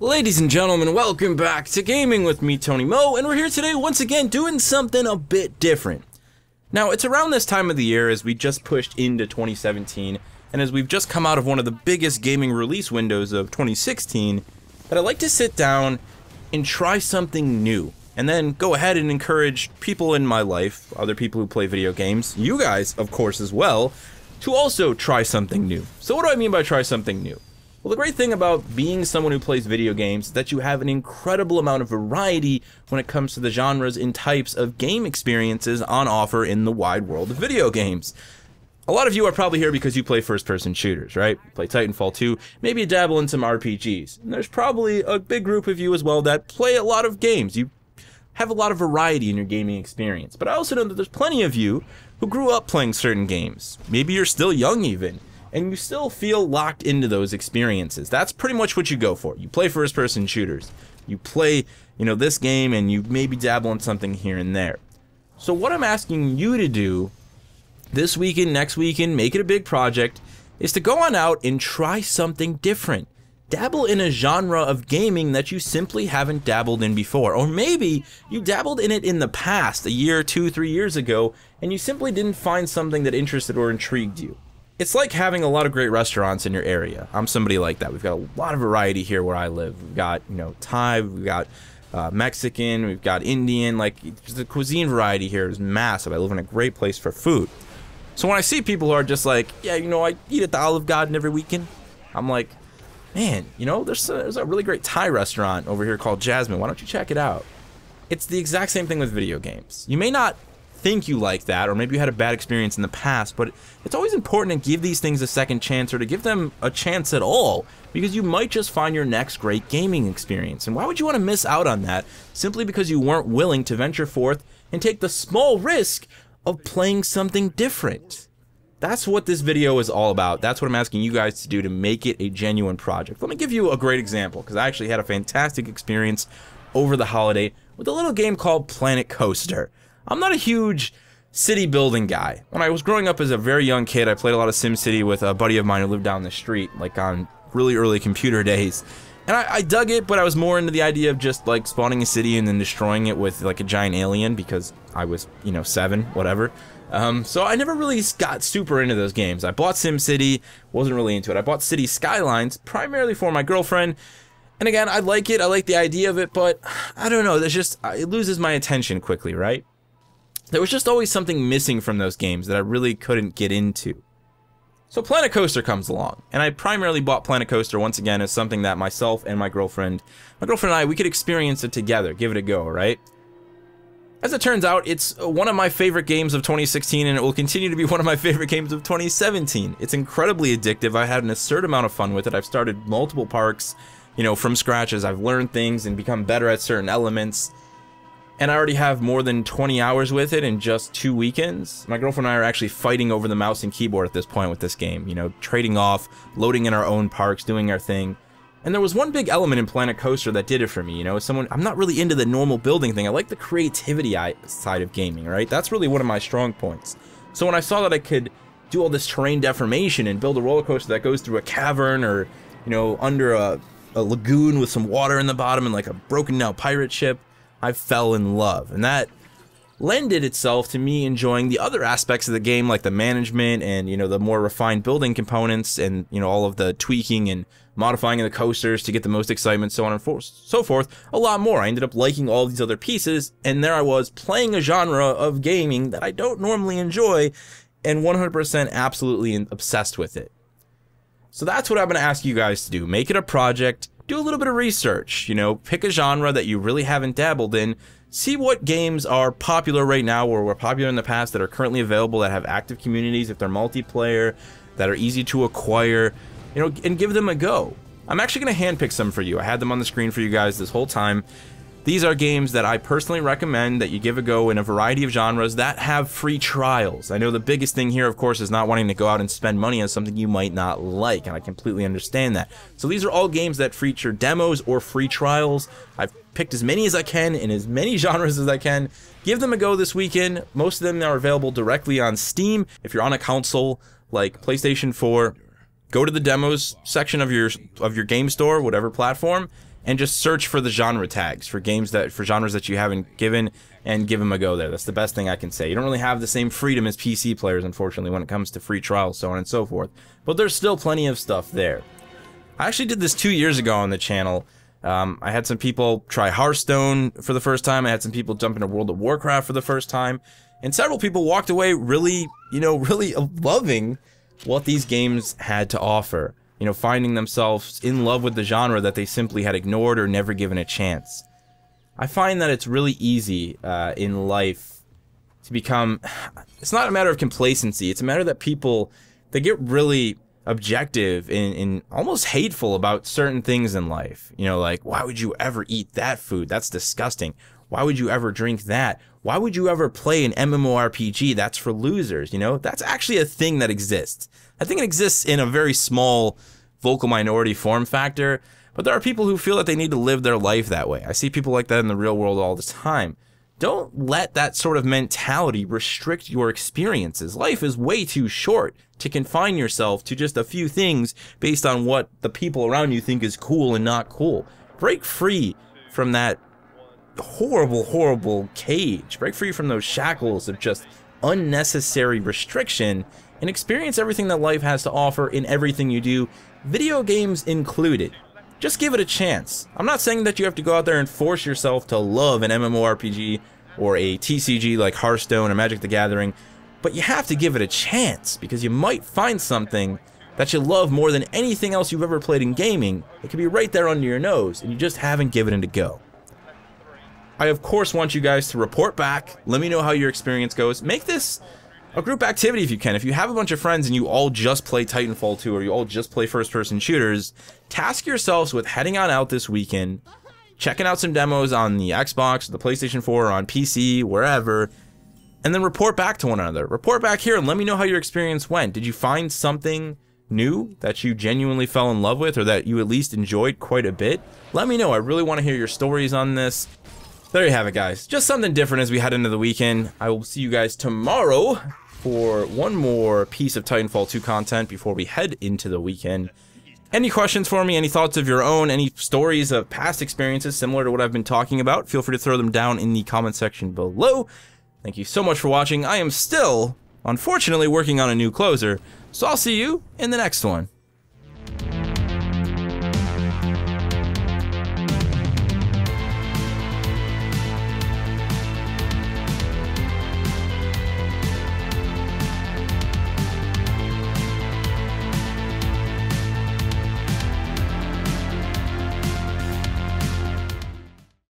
Ladies and gentlemen, welcome back to Gaming with me, Tony Mo, and we're here today once again doing something a bit different. Now, it's around this time of the year as we just pushed into 2017, and as we've just come out of one of the biggest gaming release windows of 2016, that I like to sit down and try something new, and then go ahead and encourage people in my life, other people who play video games, you guys, of course, as well, to also try something new. So what do I mean by try something new? Well, the great thing about being someone who plays video games is that you have an incredible amount of variety when it comes to the genres and types of game experiences on offer in the wide world of video games. A lot of you are probably here because you play first-person shooters, right? You play Titanfall 2, maybe you dabble in some RPGs. And there's probably a big group of you as well that play a lot of games. You have a lot of variety in your gaming experience. But I also know that there's plenty of you who grew up playing certain games. Maybe you're still young even, and you still feel locked into those experiences. That's pretty much what you go for. You play first-person shooters. You play, this game, and you maybe dabble in something here and there. So what I'm asking you to do this weekend, next weekend, make it a big project, is to go on out and try something different. Dabble in a genre of gaming that you simply haven't dabbled in before. Or maybe you dabbled in it in the past, a year, 2, 3 years ago, and you simply didn't find something that interested or intrigued you. It's like having a lot of great restaurants in your area. I'm somebody like that. We've got a lot of variety here where I live. We've got, Thai, we've got Mexican, we've got Indian. Like, the cuisine variety here is massive. I live in a great place for food. So when I see people who are just like, yeah, I eat at the Olive Garden every weekend, I'm like, man, there's a really great Thai restaurant over here called Jasmine. Why don't you check it out? It's the exact same thing with video games. You may not think you like that, or maybe you had a bad experience in the past, but it's always important to give these things a second chance, or to give them a chance at all, because you might just find your next great gaming experience. And why would you want to miss out on that simply because you weren't willing to venture forth and take the small risk of playing something different? That's what this video is all about. That's what I'm asking you guys to do to make it a genuine project. Let me give you a great example, because I actually had a fantastic experience over the holiday with a little game called Planet Coaster. I'm not a huge city building guy. When I was growing up as a very young kid, I played a lot of SimCity with a buddy of mine who lived down the street, like on really early computer days. And I dug it, but I was more into the idea of just like spawning a city and then destroying it with like a giant alien, because I was, 7, whatever. So I never really got super into those games. I bought SimCity, wasn't really into it. I bought City Skylines primarily for my girlfriend. And again, I like it, I like the idea of it, but I don't know, it loses my attention quickly, right? There was just always something missing from those games that I really couldn't get into. So Planet Coaster comes along, and I primarily bought Planet Coaster once again as something that myself and my girlfriend and I, we could experience it together, give it a go, right? As it turns out, it's one of my favorite games of 2016, and it will continue to be one of my favorite games of 2017. It's incredibly addictive. I had an absurd amount of fun with it. I've started multiple parks, from scratch as I've learned things and become better at certain elements. And I already have more than 20 hours with it in just 2 weekends. My girlfriend and I are actually fighting over the mouse and keyboard at this point with this game. Trading off, loading in our own parks, doing our thing. And there was one big element in Planet Coaster that did it for me. As someone, I'm not really into the normal building thing. I like the creativity side of gaming, right? That's really one of my strong points. So when I saw that I could do all this terrain deformation and build a roller coaster that goes through a cavern, or, under a lagoon with some water in the bottom and like a broken down pirate ship, I fell in love. And that lended itself to me enjoying the other aspects of the game, like the management and, the more refined building components and, all of the tweaking and modifying of the coasters to get the most excitement, so on and so forth, a lot more. I ended up liking all these other pieces, and there I was playing a genre of gaming that I don't normally enjoy, and 100% absolutely obsessed with it. So that's what I'm going to ask you guys to do. Make it a project. Do a little bit of research, pick a genre that you really haven't dabbled in, see what games are popular right now or were popular in the past that are currently available, that have active communities, if they're multiplayer, that are easy to acquire, and give them a go. I'm actually going to handpick some for you. I had them on the screen for you guys this whole time. These are games that I personally recommend that you give a go in a variety of genres that have free trials. I know the biggest thing here, of course, is not wanting to go out and spend money on something you might not like, and I completely understand that. So these are all games that feature demos or free trials. I've picked as many as I can in as many genres as I can. Give them a go this weekend. Most of them are available directly on Steam. If you're on a console like PlayStation 4, go to the demos section of your game store, whatever platform, and just search for the genre tags for genres that you haven't given, and give them a go there. That's the best thing I can say. You don't really have the same freedom as PC players, unfortunately, when it comes to free trials, so on and so forth. But there's still plenty of stuff there. I actually did this 2 years ago on the channel. I had some people try Hearthstone for the first time. I had some people jump into World of Warcraft for the first time. And several people walked away really, really loving what these games had to offer. Finding themselves in love with the genre that they simply had ignored or never given a chance. I find that it's really easy in life to become... It's not a matter of complacency. It's a matter that people, they get really objective and almost hateful about certain things in life. Like, why would you ever eat that food? That's disgusting. Why would you ever drink that? Why would you ever play an MMORPG? That's for losers, That's actually a thing that exists. I think it exists in a very small, vocal minority form factor, but there are people who feel that they need to live their life that way. I see people like that in the real world all the time. Don't let that sort of mentality restrict your experiences. Life is way too short to confine yourself to just a few things based on what the people around you think is cool and not cool. Break free from that horrible, horrible cage. Break free from those shackles of just unnecessary restriction and experience everything that life has to offer in everything you do, video games included. Just give it a chance. I'm not saying that you have to go out there and force yourself to love an MMORPG or a TCG like Hearthstone or Magic the Gathering, but you have to give it a chance because you might find something that you love more than anything else you've ever played in gaming. It could be right there under your nose and you just haven't given it a go. I of course want you guys to report back. Let me know how your experience goes. Make this a group activity if you can. If you have a bunch of friends and you all just play Titanfall 2 or you all just play first-person shooters, task yourselves with heading on out this weekend, checking out some demos on the Xbox, the PlayStation 4, or on PC, wherever, and then report back to one another. Report back here and let me know how your experience went. Did you find something new that you genuinely fell in love with or that you at least enjoyed quite a bit? Let me know. I really want to hear your stories on this. There you have it, guys. Just something different as we head into the weekend. I will see you guys tomorrow for one more piece of Titanfall 2 content before we head into the weekend. Any questions for me? Any thoughts of your own? Any stories of past experiences similar to what I've been talking about? Feel free to throw them down in the comment section below. Thank you so much for watching. I am still, unfortunately, working on a new closer, so I'll see you in the next one.